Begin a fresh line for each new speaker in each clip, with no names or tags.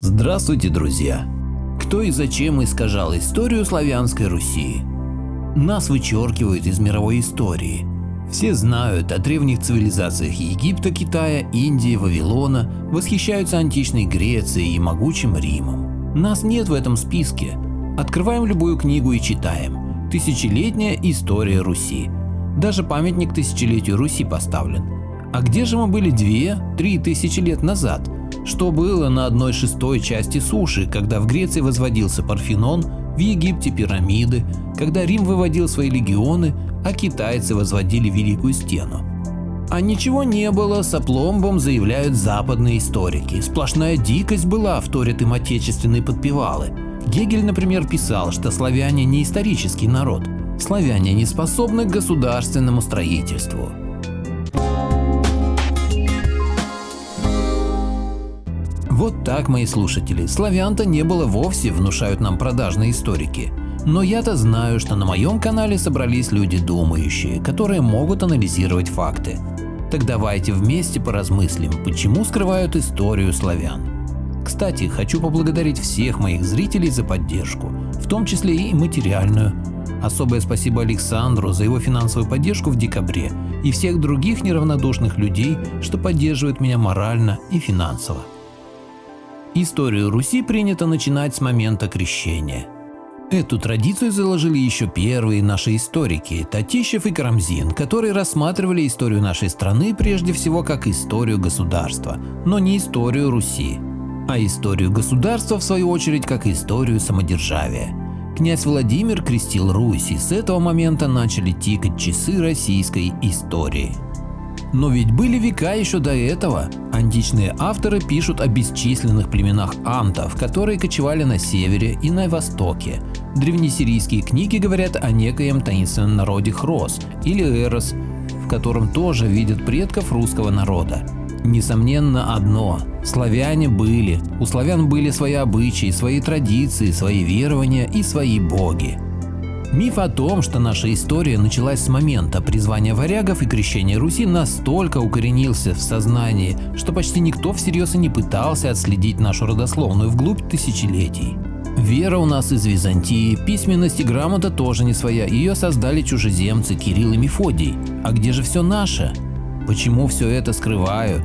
Здравствуйте, друзья! Кто и зачем искажал историю славянской Руси? Нас вычеркивают из мировой истории. Все знают о древних цивилизациях Египта, Китая, Индии, Вавилона, восхищаются античной Грецией и могучим Римом. Нас нет в этом списке. Открываем любую книгу и читаем. Тысячелетняя история Руси. Даже памятник тысячелетию Руси поставлен. А где же мы были 2-3 тысячи лет назад? Что было на 1/6 части суши, когда в Греции возводился Парфенон, в Египте пирамиды, когда Рим выводил свои легионы, а китайцы возводили Великую Стену? А ничего не было, с опломбом заявляют западные историки. Сплошная дикость была, вторят им отечественные подпевалы. Гегель, например, писал, что славяне не исторический народ. Славяне не способны к государственному строительству. Вот так, мои слушатели, славян-то не было вовсе, внушают нам продажные историки. Но я-то знаю, что на моем канале собрались люди думающие, которые могут анализировать факты. Так давайте вместе поразмыслим, почему скрывают историю славян. Кстати, хочу поблагодарить всех моих зрителей за поддержку, в том числе и материальную. Особое спасибо Александру за его финансовую поддержку в декабре и всех других неравнодушных людей, что поддерживают меня морально и финансово. Историю Руси принято начинать с момента крещения. Эту традицию заложили еще первые наши историки Татищев и Карамзин, которые рассматривали историю нашей страны прежде всего как историю государства, но не историю Руси, а историю государства в свою очередь как историю самодержавия. Князь Владимир крестил Русь, и с этого момента начали тикать часы российской истории. Но ведь были века еще до этого. Античные авторы пишут о бесчисленных племенах антов, которые кочевали на севере и на востоке. Древнесирийские книги говорят о некоем таинственном народе Хрос или Эрос, в котором тоже видят предков русского народа. Несомненно одно – славяне были, у славян были свои обычаи, свои традиции, свои верования и свои боги. Миф о том, что наша история началась с момента призвания варягов и крещения Руси, настолько укоренился в сознании, что почти никто всерьез и не пытался отследить нашу родословную вглубь тысячелетий. Вера у нас из Византии, письменность и грамота тоже не своя, ее создали чужеземцы Кирилл и Мефодий. А где же все наше? Почему все это скрывают?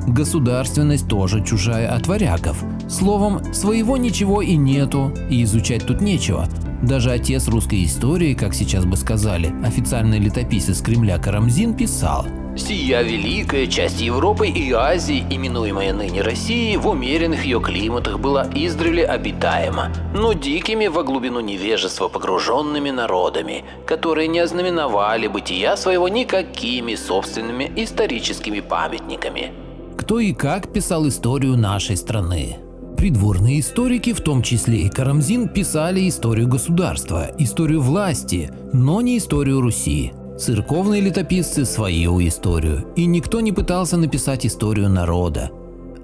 Государственность тоже чужая от варягов. Словом, своего ничего и нету, и изучать тут нечего. Даже отец русской истории, как сейчас бы сказали, официальный летописец Кремля Карамзин писал: «Сия великая часть Европы и Азии, именуемая ныне Россией, в умеренных ее климатах была издревле обитаема, но дикими во глубину невежества погруженными народами, которые не ознаменовали бытия своего никакими собственными историческими памятниками». Кто и как писал историю нашей страны? Придворные историки, в том числе и Карамзин, писали историю государства, историю власти, но не историю Руси. Церковные летописцы – свою историю, и никто не пытался написать историю народа.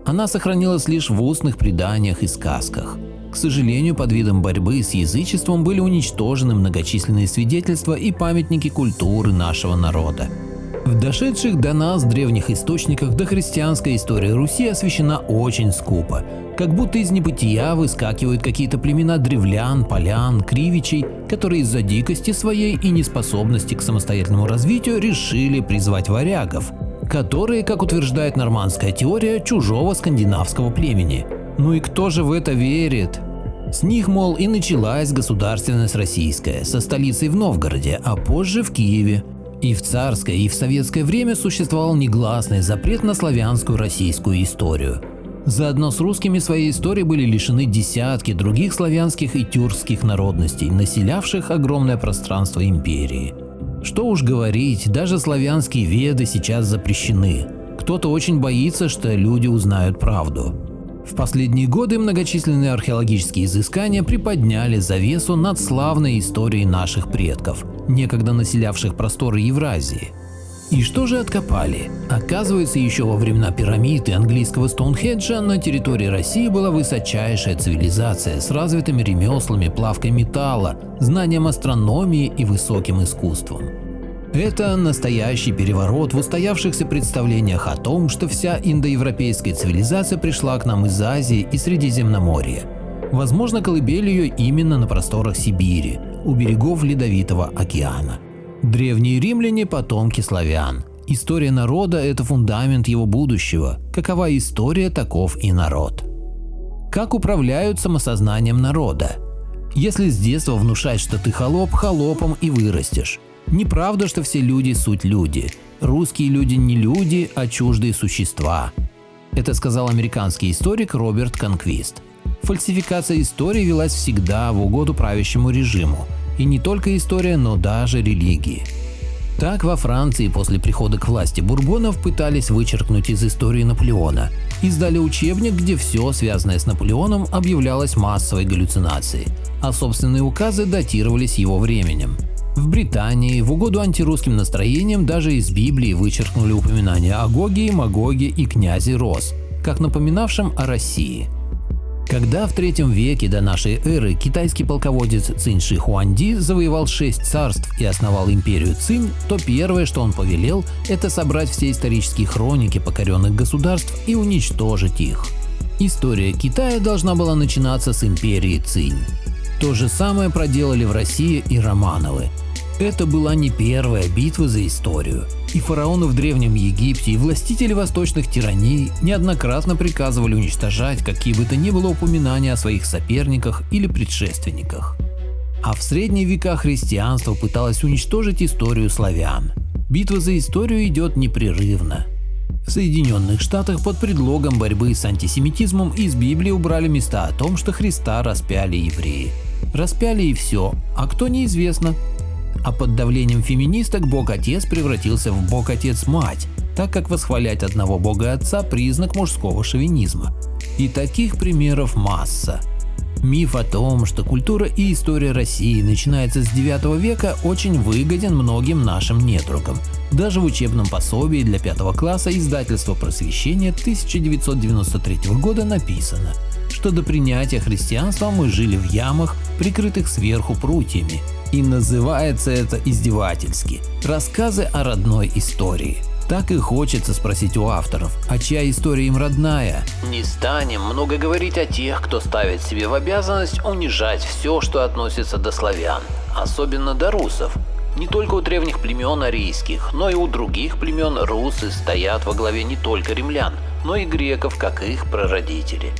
Она сохранилась лишь в устных преданиях и сказках. К сожалению, под видом борьбы с язычеством были уничтожены многочисленные свидетельства и памятники культуры нашего народа. В дошедших до нас древних источниках дохристианская история Руси освещена очень скупо, как будто из небытия выскакивают какие-то племена древлян, полян, кривичей, которые из-за дикости своей и неспособности к самостоятельному развитию решили призвать варягов, которые, как утверждает нормандская теория, чужого скандинавского племени. Ну и кто же в это верит? С них, мол, и началась государственность российская, со столицей в Новгороде, а позже в Киеве. И в царское, и в советское время существовал негласный запрет на славянскую российскую историю. Заодно с русскими своей истории были лишены десятки других славянских и тюркских народностей, населявших огромное пространство империи. Что уж говорить, даже славянские веды сейчас запрещены. Кто-то очень боится, что люди узнают правду. В последние годы многочисленные археологические изыскания приподняли завесу над славной историей наших предков, некогда населявших просторы Евразии. И что же откопали? Оказывается, еще во времена пирамид и английского Стоунхенджа на территории России была высочайшая цивилизация с развитыми ремеслами, плавкой металла, знанием астрономии и высоким искусством. Это настоящий переворот в устоявшихся представлениях о том, что вся индоевропейская цивилизация пришла к нам из Азии и Средиземноморья. Возможно, колыбель ее именно на просторах Сибири, у берегов Ледовитого океана. Древние римляне – потомки славян. История народа – это фундамент его будущего. Какова история, таков и народ. Как управляют самосознанием народа? Если с детства внушать, что ты холоп, холопом и вырастешь. Неправда, что все люди – суть люди. Русские люди не люди, а чуждые существа. Это сказал американский историк Роберт Конквист. Фальсификация истории велась всегда в угоду правящему режиму. И не только история, но даже религии. Так во Франции после прихода к власти бурбонов пытались вычеркнуть из истории Наполеона. Издали учебник, где все, связанное с Наполеоном, объявлялось массовой галлюцинацией, а собственные указы датировались его временем. В Британии в угоду антирусским настроениям даже из Библии вычеркнули упоминания о Гоге, Магоге и князе Рос, как напоминавшем о России. Когда в III веке до нашей эры китайский полководец Цинь Ши Хуанди завоевал 6 царств и основал империю Цинь, то первое, что он повелел, это собрать все исторические хроники покоренных государств и уничтожить их. История Китая должна была начинаться с империи Цинь. То же самое проделали в России и Романовы. Это была не первая битва за историю. И фараоны в Древнем Египте, и властители восточных тираний неоднократно приказывали уничтожать какие бы то ни было упоминания о своих соперниках или предшественниках. А в средние века христианство пыталось уничтожить историю славян. Битва за историю идет непрерывно. В Соединенных Штатах под предлогом борьбы с антисемитизмом из Библии убрали места о том, что Христа распяли евреи. Распяли и все, а кто неизвестно. А под давлением феминисток Бог-Отец превратился в Бог-Отец-Мать, так как восхвалять одного Бога-Отца – признак мужского шовинизма. И таких примеров масса. Миф о том, что культура и история России начинается с IX века, очень выгоден многим нашим недругам. Даже в учебном пособии для 5 класса издательства «Просвещение» 1993 года написано, что до принятия христианства мы жили в ямах, прикрытых сверху прутьями. И называется это издевательски – рассказы о родной истории. Так и хочется спросить у авторов, а чья история им родная?
Не станем много говорить о тех, кто ставит себе в обязанность унижать все, что относится до славян, особенно до русов. Не только у древних племен арийских, но и у других племен русы стоят во главе не только римлян, но и греков, как их прародители.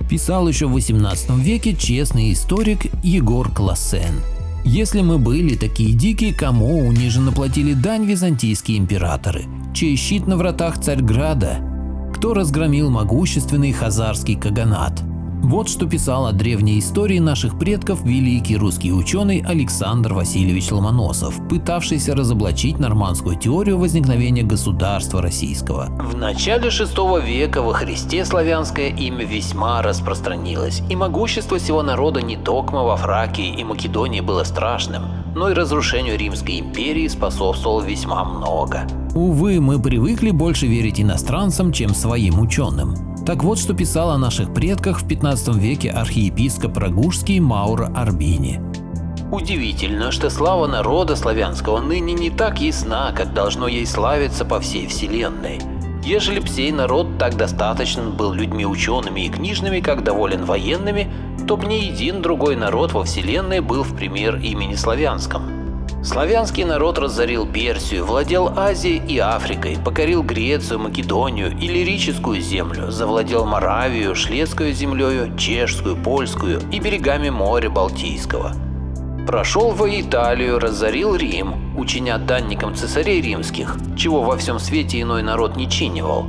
Писал еще в XVIII веке честный историк Егор Классен. Если мы были такие дикие, кому униженно платили дань византийские императоры? Чей щит на вратах Царьграда? Кто разгромил могущественный хазарский каганат? Вот что писал о древней истории наших предков великий русский ученый Александр Васильевич Ломоносов, пытавшийся разоблачить нормандскую теорию возникновения государства российского.
В начале VI века во Христе славянское имя весьма распространилось, и могущество сего народа не токмо во Фракии и Македонии было страшным, но и разрушению Римской империи способствовало весьма много.
Увы, мы привыкли больше верить иностранцам, чем своим ученым. Так вот, что писал о наших предках в 15 веке архиепископ Рагужский Мауро Арбини.
Удивительно, что слава народа славянского ныне не так ясна, как должно ей славиться по всей вселенной. Ежели б сей народ так достаточно был людьми учеными и книжными, как доволен военными, то б ни един другой народ во вселенной был в пример имени славянском. Славянский народ разорил Персию, владел Азией и Африкой, покорил Грецию, Македонию, Иллирическую землю, завладел Моравию, Шлезскую землею, Чешскую, Польскую и берегами моря Балтийского. Прошел во Италию, разорил Рим, учиня данником цесарей римских, чего во всем свете иной народ не чинивал.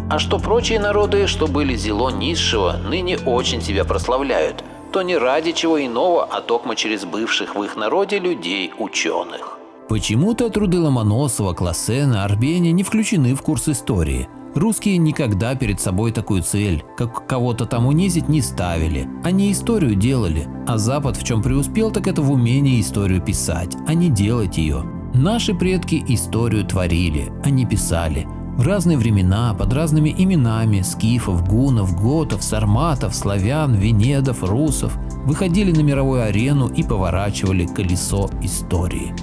А что прочие народы, что были зело низшего, ныне очень себя прославляют, то не ради чего иного, а токмо через бывших в их народе людей ученых.
Почему-то труды Ломоносова, Классена, Арбени не включены в курс истории. Русские никогда перед собой такую цель, как кого-то там унизить, не ставили. Они историю делали, а Запад в чем преуспел, так это в умении историю писать, а не делать ее. Наши предки историю творили, а не писали. В разные времена, под разными именами скифов, гунов, готов, сарматов, славян, венедов, русов выходили на мировую арену и поворачивали колесо истории.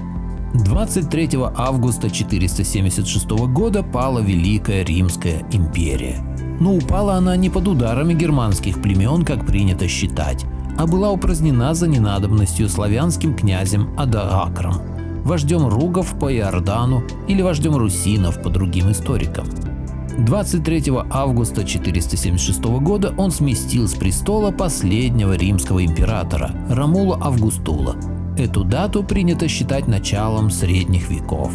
23 августа 476 года пала Великая Римская империя. Но упала она не под ударами германских племен, как принято считать, а была упразднена за ненадобностью славянским князем Адаакром, вождем ругов по Иордану или вождем русинов по другим историкам. 23 августа 476 года он сместил с престола последнего римского императора Ромула Августула. Эту дату принято считать началом средних веков.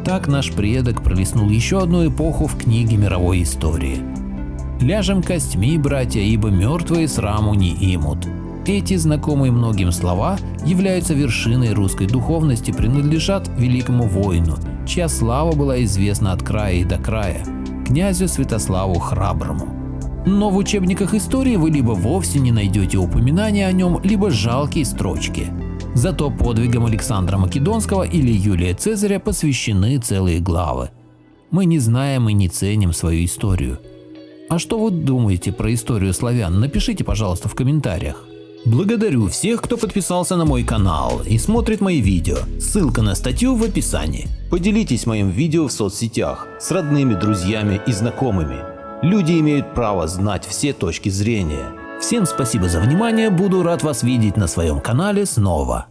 Так наш предок пролистнул еще одну эпоху в книге мировой истории. «Ляжем костьми, братья, ибо мертвые сраму не имут». Эти знакомые многим слова являются вершиной русской духовности, принадлежат великому воину, чья слава была известна от края и до края, князю Святославу Храброму. Но в учебниках истории вы либо вовсе не найдете упоминания о нем, либо жалкие строчки. Зато подвигам Александра Македонского или Юлия Цезаря посвящены целые главы. Мы не знаем и не ценим свою историю. А что вы думаете про историю славян? Напишите, пожалуйста, в комментариях. Благодарю всех, кто подписался на мой канал и смотрит мои видео. Ссылка на статью в описании. Поделитесь моим видео в соцсетях с родными, друзьями и знакомыми. Люди имеют право знать все точки зрения. Всем спасибо за внимание, буду рад вас видеть на своем канале снова.